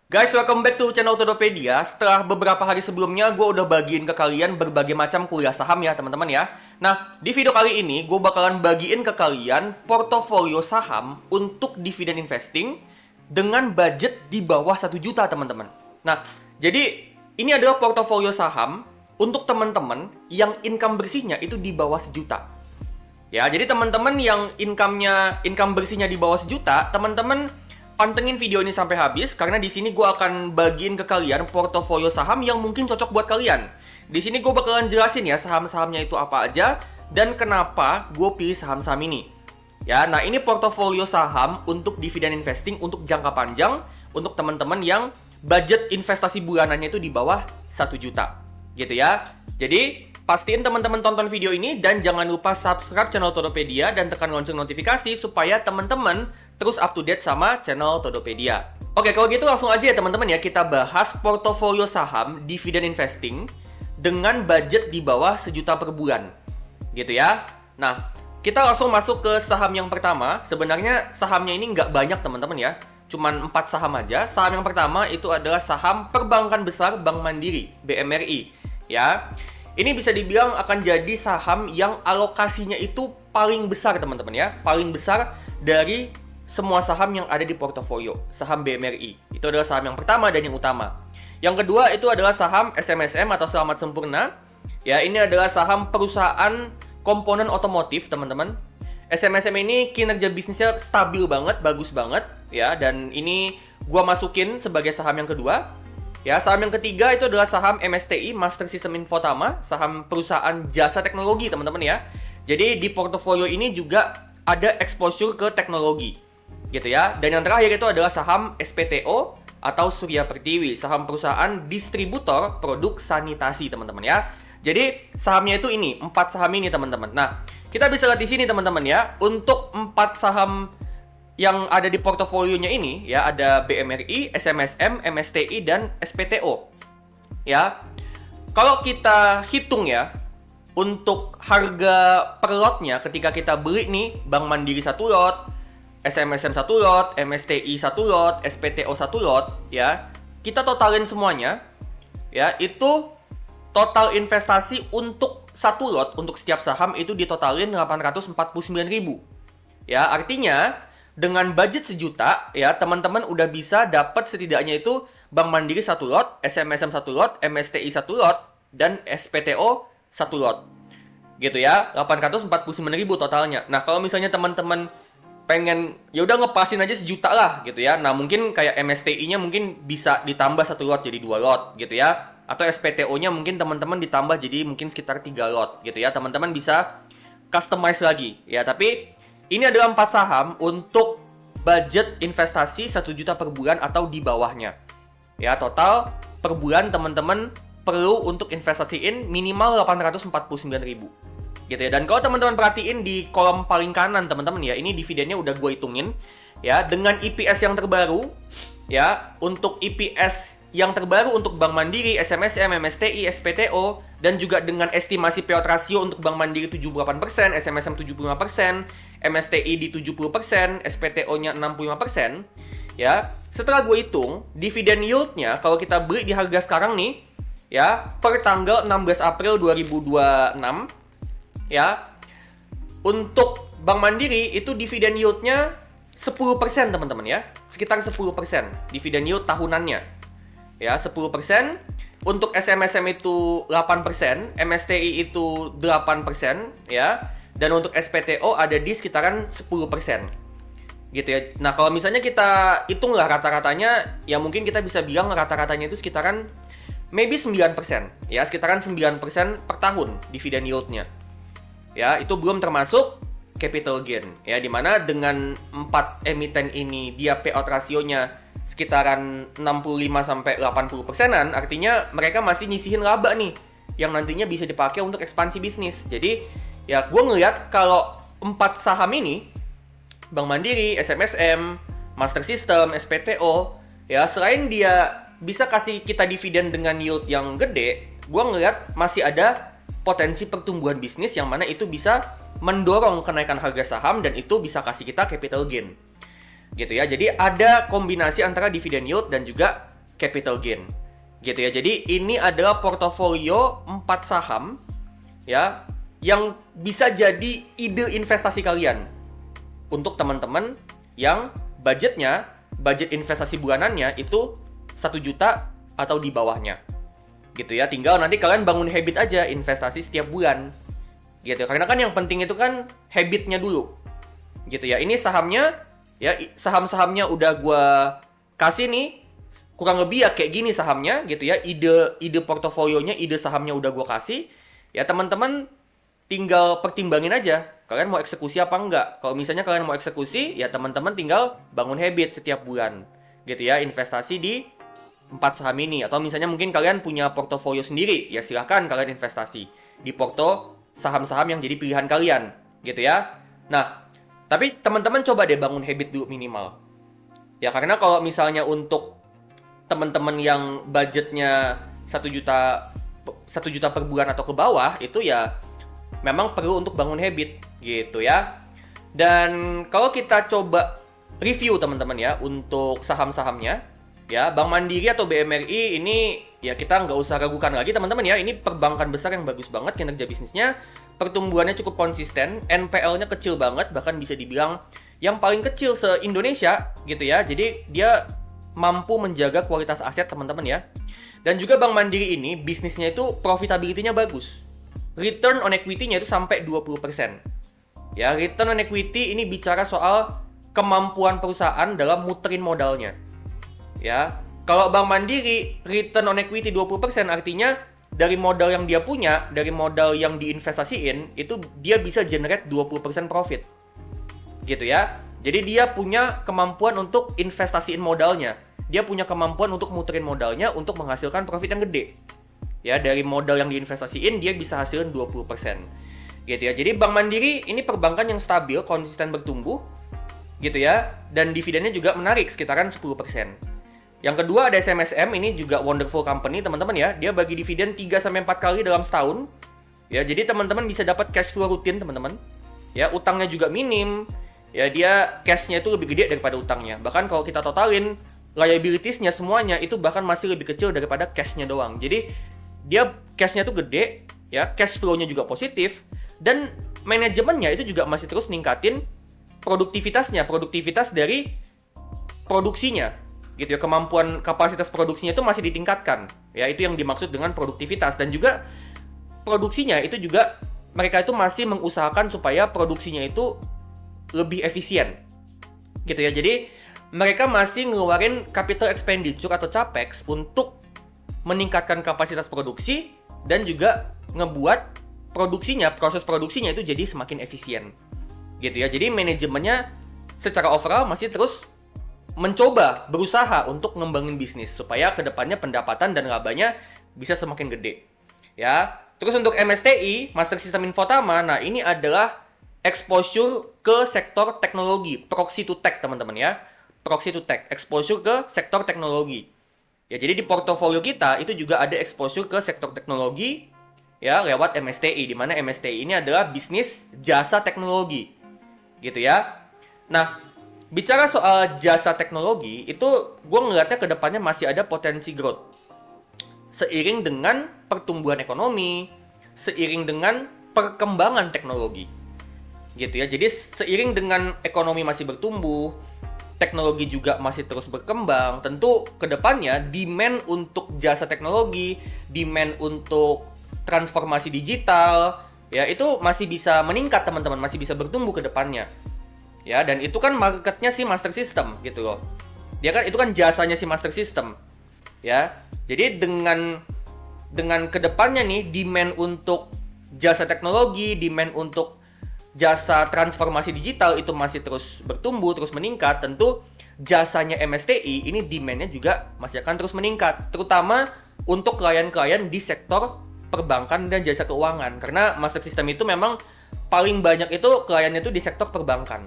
Guys, welcome back to channel Todopedia. Setelah beberapa hari sebelumnya, gue udah bagiin ke kalian berbagai macam kuliah saham ya, teman-teman ya. Nah, di video kali ini, gue bakalan bagiin ke kalian portofolio saham untuk dividen investing dengan budget di bawah 1 juta, teman-teman. Nah, jadi ini adalah portofolio saham untuk teman-teman yang income bersihnya itu di bawah 1 juta. Ya, jadi teman-teman yang income bersihnya di bawah 1 juta, teman-teman pantengin video ini sampai habis karena di sini gue akan bagiin ke kalian portofolio saham yang mungkin cocok buat kalian. Di sini gue bakalan jelasin ya saham-sahamnya itu apa aja dan kenapa gue pilih saham-saham ini. Ya, nah ini portofolio saham untuk dividen investing untuk jangka panjang untuk teman-teman yang budget investasi bulanannya itu di bawah 1 juta. Gitu ya. Jadi pastiin teman-teman tonton video ini dan jangan lupa subscribe channel Todopedia dan tekan lonceng notifikasi supaya teman-teman terus up to date sama channel Todopedia. Oke, kalau gitu langsung aja ya teman-teman ya, kita bahas portofolio saham dividen investing dengan budget di bawah 1 juta per bulan. Gitu ya. Nah, kita langsung masuk ke saham yang pertama. Sebenarnya sahamnya ini nggak banyak teman-teman ya. Cuman 4 saham aja. Saham yang pertama itu adalah saham perbankan besar Bank Mandiri, BMRI. Ya. Ini bisa dibilang akan jadi saham yang alokasinya itu paling besar teman-teman ya. Paling besar dari semua saham yang ada di portofolio, saham BMRI. Itu adalah saham yang pertama dan yang utama. Yang kedua itu adalah saham SMSM atau Selamat Sempurna. Ya, ini adalah saham perusahaan komponen otomotif, teman-teman. SMSM ini kinerja bisnisnya stabil banget, bagus banget, ya. Dan ini gua masukin sebagai saham yang kedua. Ya, saham yang ketiga itu adalah saham MSTI, Master System Infotama, saham perusahaan jasa teknologi, teman-teman ya. Jadi di portofolio ini juga ada exposure ke teknologi. Gitu ya. Dan yang terakhir itu adalah saham SPTO atau Surya Pertiwi, saham perusahaan distributor produk sanitasi, teman-teman ya. Jadi sahamnya itu ini, 4 saham ini teman-teman. Nah, kita bisa lihat di sini teman-teman ya, untuk 4 saham yang ada di portofolionya ini ya, ada BMRI, SMSM, MSTI dan SPTO. Ya. Kalau kita hitung ya, untuk harga per lotnya ketika kita beli nih Bank Mandiri 1 lot, SMSM 1 lot, MSTI 1 lot, SPTO 1 lot, ya. Kita totalin semuanya, ya, itu total investasi untuk 1 lot, untuk setiap saham itu ditotalin 849.000. Ya, artinya dengan budget 1 juta, ya, teman-teman udah bisa dapat setidaknya itu Bank Mandiri 1 lot, SMSM 1 lot, MSTI 1 lot, dan SPTO 1 lot. Gitu ya, 849.000 totalnya. Nah, kalau misalnya teman-teman pengen ya udah ngepasin aja 1 juta lah gitu ya. Nah, mungkin kayak MSTI-nya mungkin bisa ditambah 1 lot jadi 2 lot gitu ya. Atau SPTO-nya mungkin teman-teman ditambah jadi mungkin sekitar 3 lot gitu ya. Teman-teman bisa customize lagi ya. Tapi ini adalah 4 saham untuk budget investasi 1 juta per bulan atau di bawahnya. Ya, total per bulan teman-teman perlu untuk investasiin minimal 849.000. Gitu ya. Dan kalau teman-teman perhatiin di kolom paling kanan teman-teman ya, ini dividennya udah gue hitungin ya, dengan EPS yang terbaru ya. Untuk EPS yang terbaru untuk Bank Mandiri, SMSM, MSTI, SPTO, dan juga dengan estimasi payout ratio untuk Bank Mandiri 78%, SMSM 75%, MSTI di 70%, SPTO-nya 65%, ya. Setelah gue hitung, dividen yield-nya kalau kita beli di harga sekarang nih ya, per tanggal 16 April 2026 ya, untuk Bank Mandiri itu dividen yield-nya 10% teman-teman ya. Sekitar 10% dividen yield tahunannya. Ya, 10%. Untuk SMSM itu 8%, MSTI itu 8% ya. Dan untuk SPTO ada di sekitaran 10%. Gitu ya. Nah, kalau misalnya kita hitunglah rata-ratanya, ya mungkin kita bisa bilang rata-ratanya itu sekitaran maybe 9%. Ya, sekitaran 9% per tahun dividen yield-nya. Ya, itu belum termasuk capital gain. Ya, dimana dengan 4 emiten ini dia payout rasionya sekitaran 65-80%-an, artinya mereka masih nyisihin laba nih yang nantinya bisa dipakai untuk ekspansi bisnis. Jadi, ya gue ngeliat kalau 4 saham ini, Bank Mandiri, SMSM, Master System, SPTO, ya selain dia bisa kasih kita dividen dengan yield yang gede, gue ngeliat masih ada potensi pertumbuhan bisnis yang mana itu bisa mendorong kenaikan harga saham dan itu bisa kasih kita capital gain. Gitu ya. Jadi ada kombinasi antara dividend yield dan juga capital gain. Gitu ya. Jadi ini adalah portofolio 4 saham ya yang bisa jadi ide investasi kalian untuk teman-teman yang budget investasi bulanannya itu 1 juta atau di bawahnya. Gitu ya. Tinggal nanti kalian bangun habit aja investasi setiap bulan. Gitu. Karena kan yang penting itu kan habitnya dulu. Gitu ya. Ini sahamnya ya, saham-sahamnya udah gua kasih nih, kurang lebih ya kayak gini sahamnya gitu ya. Ide portofolionya, ide sahamnya udah gua kasih. Ya teman-teman tinggal pertimbangin aja kalian mau eksekusi apa enggak. Kalau misalnya kalian mau eksekusi, ya teman-teman tinggal bangun habit setiap bulan. Gitu ya, investasi di 4 saham ini. Atau misalnya mungkin kalian punya portofolio sendiri, ya silahkan kalian investasi di porto saham-saham yang jadi pilihan kalian. Gitu ya. Nah, tapi teman-teman coba deh bangun habit dulu minimal. Ya karena kalau misalnya untuk teman-teman yang budgetnya 1 juta per bulan atau ke bawah, itu ya memang perlu untuk bangun habit gitu ya. Dan kalau kita coba review teman-teman ya untuk saham-sahamnya ya, Bank Mandiri atau BMRI ini ya kita nggak usah ragukan lagi teman-teman ya. Ini perbankan besar yang bagus banget kinerja bisnisnya, pertumbuhannya cukup konsisten, NPL-nya kecil banget, bahkan bisa dibilang yang paling kecil se-Indonesia gitu ya. Jadi dia mampu menjaga kualitas aset teman-teman ya. Dan juga Bank Mandiri ini bisnisnya itu profitability-nya bagus. Return on equity-nya itu sampai 20%. Ya, return on equity ini bicara soal kemampuan perusahaan dalam muterin modalnya. Ya, kalau Bank Mandiri return on equity 20% artinya dari modal yang dia punya, dari modal yang diinvestasiin, itu dia bisa generate 20% profit. Gitu ya. Jadi dia punya kemampuan untuk investasiin modalnya. Dia punya kemampuan untuk muterin modalnya untuk menghasilkan profit yang gede. Ya, dari modal yang diinvestasiin dia bisa hasilin 20%. Gitu ya. Jadi Bank Mandiri ini perbankan yang stabil, konsisten bertumbuh. Gitu ya. Dan dividennya juga menarik, sekitaran 10%. Yang kedua ada SMSM, ini juga wonderful company teman-teman ya. Dia bagi dividen 3-4 kali dalam setahun. Ya, jadi teman-teman bisa dapat cash flow rutin teman-teman. Ya, utangnya juga minim. Ya, dia cash-nya itu lebih gede daripada utangnya. Bahkan kalau kita totalin liabilities-nya semuanya itu bahkan masih lebih kecil daripada cash-nya doang. Jadi dia cash-nya tuh gede, ya, cash flow-nya juga positif, dan manajemennya itu juga masih terus ningkatin produktivitas dari produksinya. Gitu ya, kemampuan kapasitas produksinya itu masih ditingkatkan. Ya, itu yang dimaksud dengan produktivitas. Dan juga produksinya itu juga mereka itu masih mengusahakan supaya produksinya itu lebih efisien. Gitu ya. Jadi mereka masih ngeluarin capital expenditure atau capex untuk meningkatkan kapasitas produksi dan juga ngebuat produksinya, proses produksinya itu jadi semakin efisien. Gitu ya. Jadi manajemennya secara overall masih terus berusaha untuk ngembangin bisnis supaya kedepannya pendapatan dan labanya bisa semakin gede. Ya, terus untuk MSTI, Master System Infotama, nah ini adalah exposure ke sektor teknologi, proxy to tech teman-teman ya, proxy to tech, exposure ke sektor teknologi. Ya, jadi di portofolio kita itu juga ada exposure ke sektor teknologi ya lewat MSTI, di mana MSTI ini adalah bisnis jasa teknologi, gitu ya. Nah, bicara soal jasa teknologi, itu gue ngeliatnya ke depannya masih ada potensi growth. Seiring dengan pertumbuhan ekonomi, seiring dengan perkembangan teknologi. Gitu ya, jadi seiring dengan ekonomi masih bertumbuh, teknologi juga masih terus berkembang, tentu ke depannya demand untuk jasa teknologi, demand untuk transformasi digital, ya itu masih bisa meningkat teman-teman, masih bisa bertumbuh ke depannya. Ya, dan itu kan marketnya si Master System gitu loh. Dia kan itu kan jasanya si Master System. Ya. Jadi dengan kedepannya nih demand untuk jasa teknologi, demand untuk jasa transformasi digital itu masih terus bertumbuh, terus meningkat. Tentu jasanya MSTI ini demand-nya juga masih akan terus meningkat, terutama untuk klien-klien di sektor perbankan dan jasa keuangan. Karena Master System itu memang paling banyak itu kliennya itu di sektor perbankan.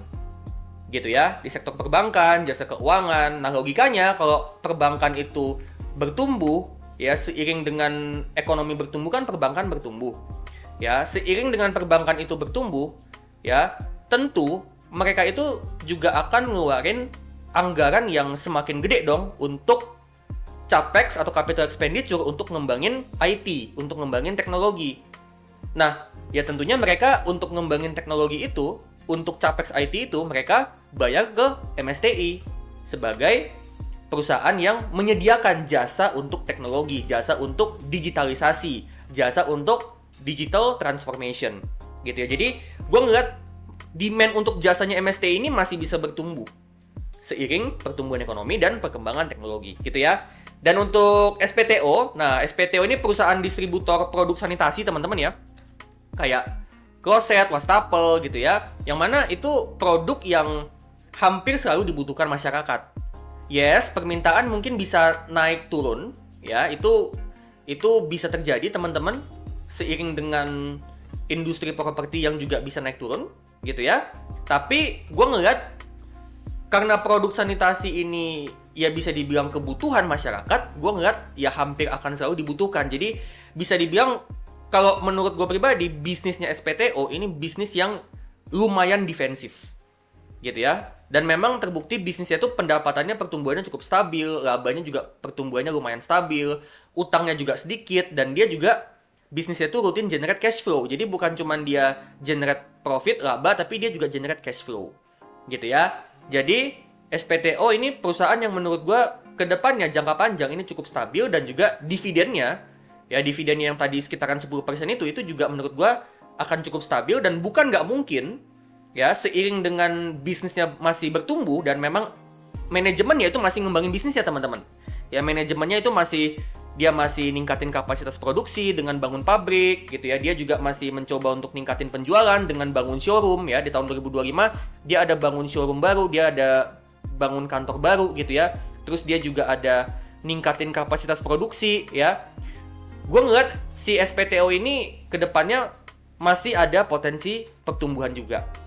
Gitu ya, di sektor perbankan, jasa keuangan. Nah, logikanya kalau perbankan itu bertumbuh, ya seiring dengan ekonomi bertumbuh kan perbankan bertumbuh. Ya, seiring dengan perbankan itu bertumbuh, ya, tentu mereka itu juga akan ngeluarin anggaran yang semakin gede dong untuk capex atau capital expenditure untuk ngembangin IT, untuk ngembangin teknologi. Nah, ya tentunya mereka untuk ngembangin teknologi itu, untuk capex IT itu mereka bayar ke MSTI sebagai perusahaan yang menyediakan jasa untuk teknologi, jasa untuk digitalisasi, jasa untuk digital transformation, gitu ya. Jadi, gue ngeliat demand untuk jasanya MSTI ini masih bisa bertumbuh seiring pertumbuhan ekonomi dan perkembangan teknologi, gitu ya. Dan untuk SPTO, nah SPTO ini perusahaan distributor produk sanitasi, teman-teman ya. Kayak kloset, wastafel, gitu ya. Yang mana itu produk yang hampir selalu dibutuhkan masyarakat. Yes, permintaan mungkin bisa naik turun, ya. Itu bisa terjadi, teman-teman, seiring dengan industri properti yang juga bisa naik turun, gitu ya. Tapi gue ngeliat karena produk sanitasi ini ya bisa dibilang kebutuhan masyarakat, gue ngeliat ya hampir akan selalu dibutuhkan. Jadi bisa dibilang kalau menurut gue pribadi, bisnisnya SPTO ini bisnis yang lumayan defensif, gitu ya. Dan memang terbukti bisnisnya itu pendapatannya, pertumbuhannya cukup stabil, labanya juga pertumbuhannya lumayan stabil, utangnya juga sedikit, dan dia juga bisnisnya itu rutin generate cash flow. Jadi bukan cuma dia generate profit, laba, tapi dia juga generate cash flow, gitu ya. Jadi SPTO ini perusahaan yang menurut gue kedepannya jangka panjang ini cukup stabil, dan juga dividennya, ya dividennya yang tadi sekitaran 10% itu juga menurut gue akan cukup stabil, dan bukan nggak mungkin ya seiring dengan bisnisnya masih bertumbuh dan memang manajemennya itu masih ngembangin bisnis ya teman-teman. Ya manajemennya itu masih ningkatin kapasitas produksi dengan bangun pabrik gitu ya. Dia juga masih mencoba untuk ningkatin penjualan dengan bangun showroom ya. Di tahun 2025 dia ada bangun showroom baru, dia ada bangun kantor baru gitu ya. Terus dia juga ada ningkatin kapasitas produksi ya. Gue ngeliat si SPTO ini kedepannya masih ada potensi pertumbuhan juga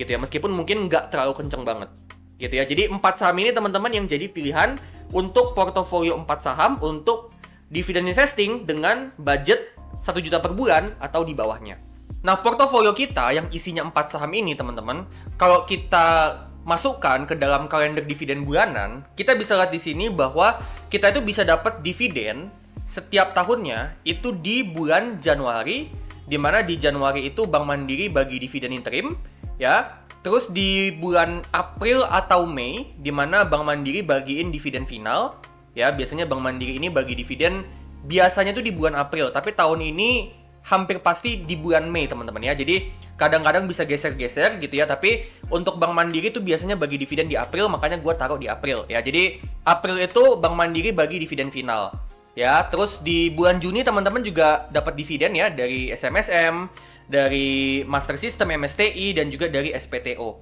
gitu ya, meskipun mungkin nggak terlalu kenceng banget gitu ya. Jadi 4 saham ini teman-teman yang jadi pilihan untuk portofolio 4 saham untuk dividen investing dengan budget 1 juta per bulan atau di bawahnya. Nah, portofolio kita yang isinya 4 saham ini teman-teman, kalau kita masukkan ke dalam kalender dividen bulanan, kita bisa lihat di sini bahwa kita itu bisa dapat dividen setiap tahunnya itu di bulan Januari, di mana di Januari itu Bank Mandiri bagi dividen interim ya. Terus di bulan April atau Mei, di mana Bank Mandiri bagiin dividen final ya. Biasanya Bank Mandiri ini bagi dividen biasanya tuh di bulan April, tapi tahun ini hampir pasti di bulan Mei teman-teman ya. Jadi kadang-kadang bisa geser-geser gitu ya, tapi untuk Bank Mandiri tuh biasanya bagi dividen di April, makanya gue taruh di April ya. Jadi April itu Bank Mandiri bagi dividen final ya. Terus di bulan Juni teman-teman juga dapat dividen ya dari SMSM, dari Master System MSTI, dan juga dari SPTO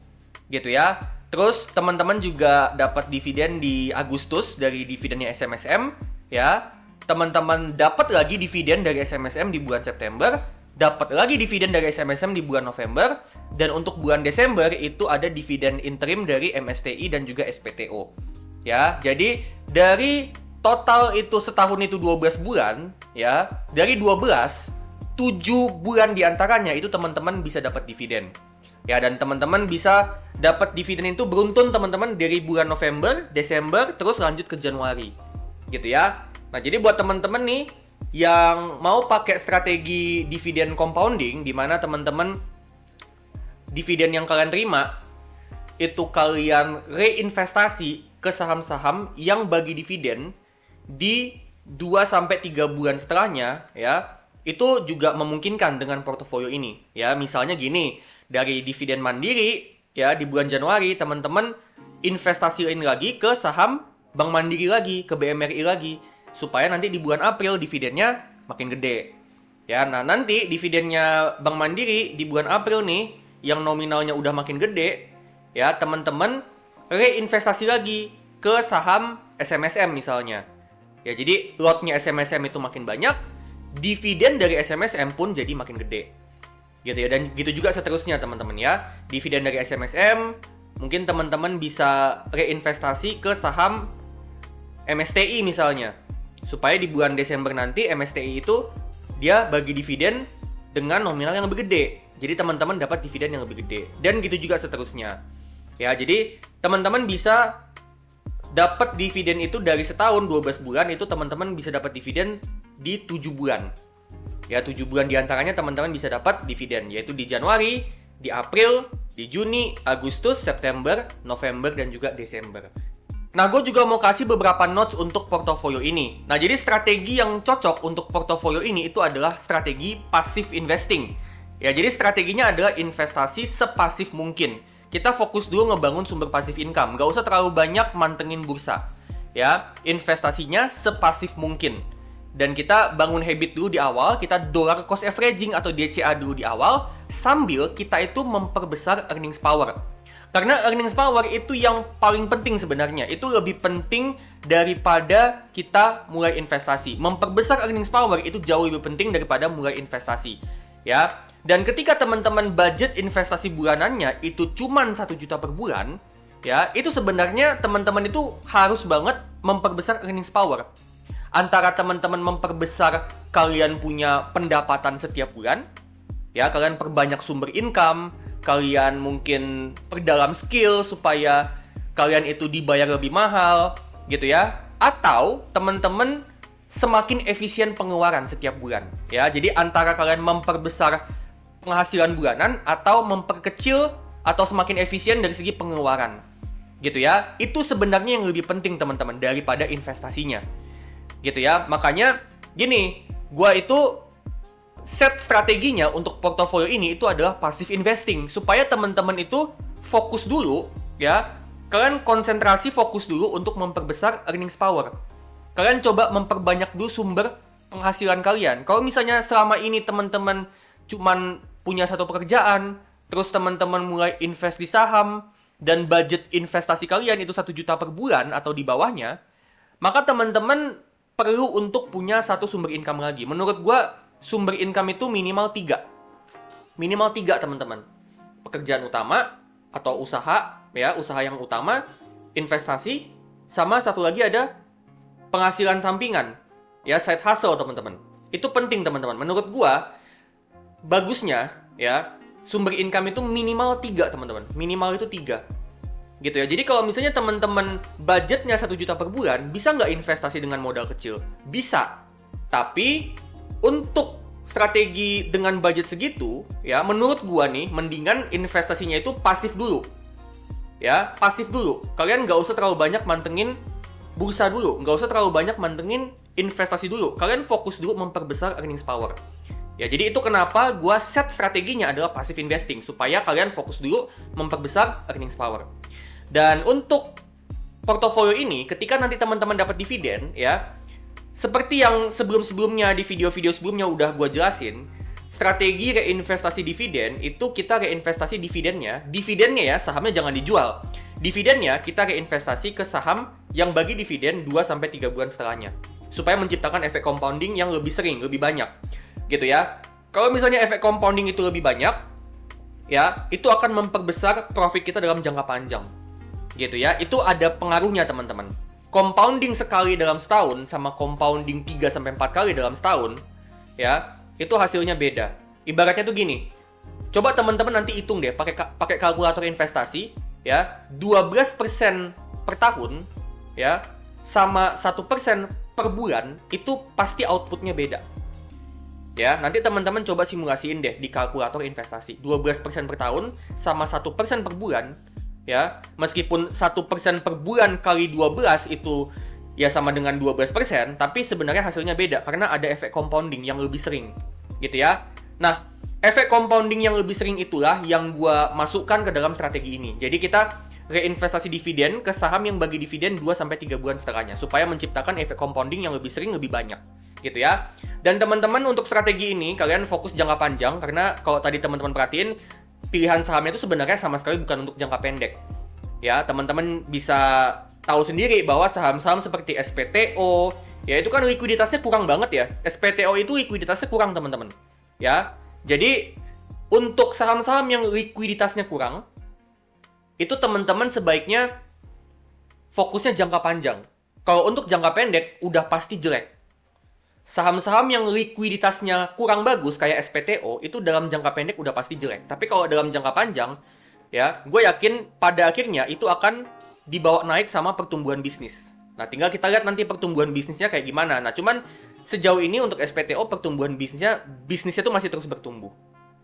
gitu ya. Terus teman-teman juga dapat dividen di Agustus dari dividennya SMSM ya. Teman-teman dapat lagi dividen dari SMSM di bulan September, dapat lagi dividen dari SMSM di bulan November, dan untuk bulan Desember itu ada dividen interim dari MSTI dan juga SPTO ya. Jadi dari total itu setahun itu 12 bulan ya, dari 12 7 bulan diantaranya itu teman-teman bisa dapat dividen ya. Dan teman-teman bisa dapat dividen itu beruntun teman-teman dari bulan November, Desember, terus lanjut ke Januari gitu ya. Nah jadi buat teman-teman nih yang mau pakai strategi dividen compounding, di mana teman-teman dividen yang kalian terima itu kalian reinvestasi ke saham-saham yang bagi dividen di 2-3 bulan setelahnya ya, itu juga memungkinkan dengan portofolio ini ya. Misalnya gini, dari dividen Mandiri ya di bulan Januari teman-teman investasiin lagi ke saham Bank Mandiri lagi, ke BMRI lagi, supaya nanti di bulan April dividennya makin gede ya. Nah nanti dividennya Bank Mandiri di bulan April nih yang nominalnya udah makin gede ya, teman-teman reinvestasi lagi ke saham SMSM misalnya ya. Jadi lotnya SMSM itu makin banyak, dividen dari SMSM pun jadi makin gede gitu ya. Dan gitu juga seterusnya teman-teman ya. Dividen dari SMSM mungkin teman-teman bisa reinvestasi ke saham MSTI misalnya, supaya di bulan Desember nanti MSTI itu dia bagi dividen dengan nominal yang lebih gede, jadi teman-teman dapat dividen yang lebih gede. Dan gitu juga seterusnya ya. Jadi teman-teman bisa dapat dividen itu dari setahun 12 bulan, itu teman-teman bisa dapat dividen di 7 bulan. Ya, 7 bulan diantaranya teman-teman bisa dapat dividen, yaitu di Januari, di April, di Juni, Agustus, September, November, dan juga Desember. Nah, gue juga mau kasih beberapa notes untuk portofolio ini. Nah, jadi strategi yang cocok untuk portofolio ini itu adalah strategi passive investing. Ya, jadi strateginya adalah investasi sepasif mungkin. Kita fokus dulu ngebangun sumber pasif income. Nggak usah terlalu banyak mantengin bursa. Ya, investasinya sepasif mungkin. Dan kita bangun habit dulu di awal, kita dollar cost averaging atau DCA dulu di awal, sambil kita itu memperbesar earnings power. Karena earnings power itu yang paling penting sebenarnya. Itu lebih penting daripada kita mulai investasi. Memperbesar earnings power itu jauh lebih penting daripada mulai investasi. Ya. Dan ketika teman-teman budget investasi bulanannya itu cuma 1 juta per bulan, ya, itu sebenarnya teman-teman itu harus banget memperbesar earnings power. Antara teman-teman memperbesar kalian punya pendapatan setiap bulan, ya, kalian perbanyak sumber income, kalian mungkin perdalam skill supaya kalian itu dibayar lebih mahal, gitu ya. Atau teman-teman semakin efisien pengeluaran setiap bulan, ya. Jadi antara kalian memperbesar penghasilan bulanan atau memperkecil atau semakin efisien dari segi pengeluaran, gitu ya. Itu sebenarnya yang lebih penting teman-teman daripada investasinya, gitu ya. Makanya gini, gua itu set strateginya untuk portofolio ini itu adalah passive investing supaya teman-teman itu fokus dulu, ya. Kalian konsentrasi fokus dulu untuk memperbesar earnings power. Kalian coba memperbanyak dulu sumber penghasilan kalian. Kalau misalnya selama ini teman-teman cuman punya satu pekerjaan, terus teman-teman mulai invest di saham, dan budget investasi kalian itu 1 juta per bulan atau di bawahnya, maka teman-teman perlu untuk punya satu sumber income lagi. Menurut gua, sumber income itu minimal 3. Minimal 3, teman-teman. Pekerjaan utama, atau usaha, ya, usaha yang utama, investasi, sama satu lagi ada penghasilan sampingan, ya, side hustle, teman-teman. Itu penting, teman-teman. Menurut gua, bagusnya, ya, sumber income itu minimal 3, teman-teman. Minimal itu 3. Gitu ya. Jadi kalau misalnya teman-teman budgetnya 1 juta per bulan, bisa nggak investasi dengan modal kecil? Bisa. Tapi, untuk strategi dengan budget segitu, ya, menurut gua nih, mendingan investasinya itu pasif dulu. Ya, pasif dulu. Kalian nggak usah terlalu banyak mantengin bursa dulu. Nggak usah terlalu banyak mantengin investasi dulu. Kalian fokus dulu memperbesar earnings power. Ya, jadi itu kenapa gua set strateginya adalah passive investing, supaya kalian fokus dulu memperbesar earnings power. Dan untuk portofolio ini, ketika nanti teman-teman dapat dividen, ya, seperti yang sebelum-sebelumnya di video-video sebelumnya udah gua jelasin, strategi reinvestasi dividen itu kita reinvestasi dividennya ya, sahamnya jangan dijual. Dividennya kita reinvestasi ke saham yang bagi dividen 2-3 bulan setelahnya, supaya menciptakan efek compounding yang lebih sering, lebih banyak. Gitu ya. Kalau misalnya efek compounding itu lebih banyak, ya, itu akan memperbesar profit kita dalam jangka panjang. Gitu ya. Itu ada pengaruhnya, teman-teman. Compounding sekali dalam setahun sama compounding 3-4 kali dalam setahun, ya, itu hasilnya beda. Ibaratnya tuh gini. Coba teman-teman nanti hitung deh pakai kalkulator investasi, ya, 12% per tahun, ya, sama 1% per bulan, itu pasti outputnya beda. Ya, nanti teman-teman coba simulasiin deh di kalkulator investasi. 12% per tahun sama 1% per bulan, ya. Meskipun 1% per bulan kali 12 itu ya sama dengan 12%, tapi sebenarnya hasilnya beda karena ada efek compounding yang lebih sering. Gitu ya. Nah, efek compounding yang lebih sering itulah yang gua masukkan ke dalam strategi ini. Jadi kita reinvestasi dividen ke saham yang bagi dividen 2-3 bulan setelahnya, supaya menciptakan efek compounding yang lebih sering, lebih banyak. Gitu ya. Dan teman-teman untuk strategi ini kalian fokus jangka panjang, karena kalau tadi teman-teman perhatiin pilihan sahamnya itu sebenarnya sama sekali bukan untuk jangka pendek. Ya, teman-teman bisa tahu sendiri bahwa saham-saham seperti SPTO, ya, itu kan likuiditasnya kurang banget ya. SPTO itu likuiditasnya kurang, teman-teman. Ya. Jadi untuk saham-saham yang likuiditasnya kurang, itu teman-teman sebaiknya fokusnya jangka panjang. Kalau untuk jangka pendek udah pasti jelek. Saham-saham yang likuiditasnya kurang bagus kayak SPTO itu dalam jangka pendek udah pasti jelek. Tapi kalau dalam jangka panjang, ya, gue yakin pada akhirnya itu akan dibawa naik sama pertumbuhan bisnis. Nah, tinggal kita lihat nanti pertumbuhan bisnisnya kayak gimana. Nah, cuman sejauh ini untuk SPTO pertumbuhan bisnisnya tuh masih terus bertumbuh.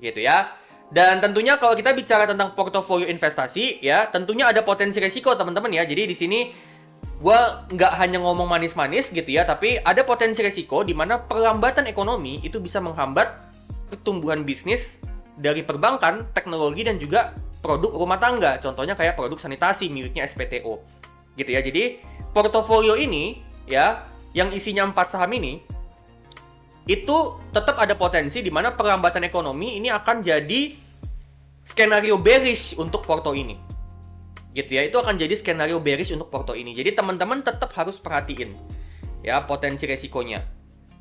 Gitu ya. Dan tentunya kalau kita bicara tentang portofolio investasi, ya, tentunya ada potensi resiko, teman-teman ya. Jadi di sini gue nggak hanya ngomong manis-manis gitu ya, tapi ada potensi resiko di mana perlambatan ekonomi itu bisa menghambat pertumbuhan bisnis dari perbankan, teknologi, dan juga produk rumah tangga. Contohnya kayak produk sanitasi miliknya SPTO. Gitu ya. Jadi portofolio ini ya, yang isinya 4 saham ini, itu tetap ada potensi di mana perlambatan ekonomi ini akan jadi skenario bearish untuk porto ini. Gitu ya, itu akan jadi skenario bearish untuk porto ini. Jadi teman-teman tetap harus perhatiin ya potensi resikonya.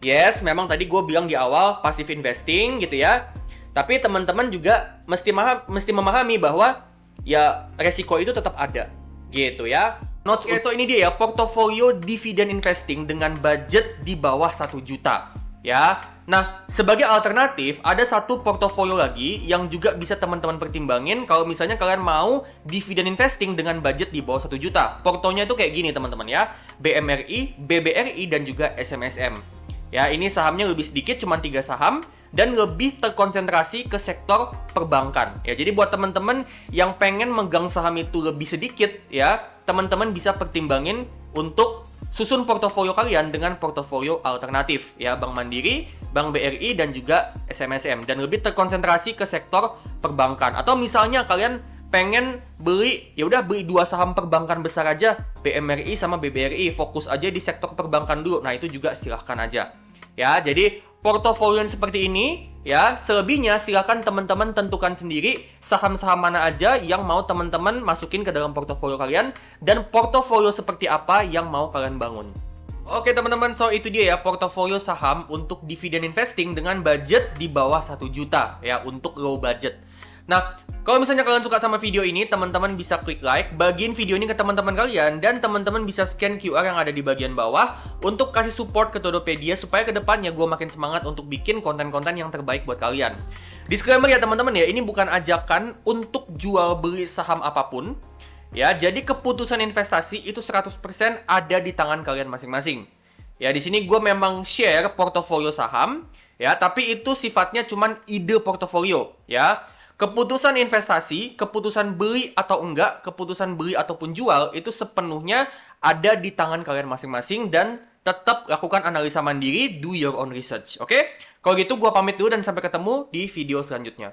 Yes, memang tadi gue bilang di awal passive investing gitu ya. Tapi teman-teman juga mesti memahami bahwa ya resiko itu tetap ada. Gitu ya. Oke, so ini dia ya, portofolio dividen investing dengan budget di bawah 1 juta. Ya, nah sebagai alternatif ada satu portofolio lagi yang juga bisa teman-teman pertimbangin kalau misalnya kalian mau dividen investing dengan budget di bawah 1 juta. Portonya itu kayak gini teman-teman ya, BMRI, BBRI, dan juga SMSM. Ya, ini sahamnya lebih sedikit, cuma 3 saham dan lebih terkonsentrasi ke sektor perbankan. Ya, jadi buat teman-teman yang pengen megang saham itu lebih sedikit ya, teman-teman bisa pertimbangin untuk susun portofolio kalian dengan portofolio alternatif ya, Bank Mandiri, Bank BRI, dan juga SMSM, dan lebih terkonsentrasi ke sektor perbankan. Atau misalnya kalian pengen beli, ya udah beli 2 saham perbankan besar aja, BMRI sama BBRI, fokus aja di sektor perbankan dulu. Nah, itu juga silahkan aja. Ya, jadi portofolio yang seperti ini ya, selebihnya silakan teman-teman tentukan sendiri saham-saham mana aja yang mau teman-teman masukin ke dalam portofolio kalian dan portofolio seperti apa yang mau kalian bangun. Oke teman-teman, so itu dia ya portofolio saham untuk dividen investing dengan budget di bawah 1 juta ya, untuk low budget. Nah, kalau misalnya kalian suka sama video ini, teman-teman bisa klik like, bagiin video ini ke teman-teman kalian, dan teman-teman bisa scan QR yang ada di bagian bawah untuk kasih support ke Todopedia supaya kedepannya gue makin semangat untuk bikin konten-konten yang terbaik buat kalian. Disclaimer ya teman-teman ya, ini bukan ajakan untuk jual beli saham apapun. Ya, jadi keputusan investasi itu 100% ada di tangan kalian masing-masing. Ya, di sini gue memang share portofolio saham, ya, tapi itu sifatnya cuman ide portofolio, ya. Keputusan investasi, keputusan beli atau enggak, keputusan beli ataupun jual, itu sepenuhnya ada di tangan kalian masing-masing dan tetap lakukan analisa mandiri, do your own research, oke? Kalau gitu, gua pamit dulu dan sampai ketemu di video selanjutnya.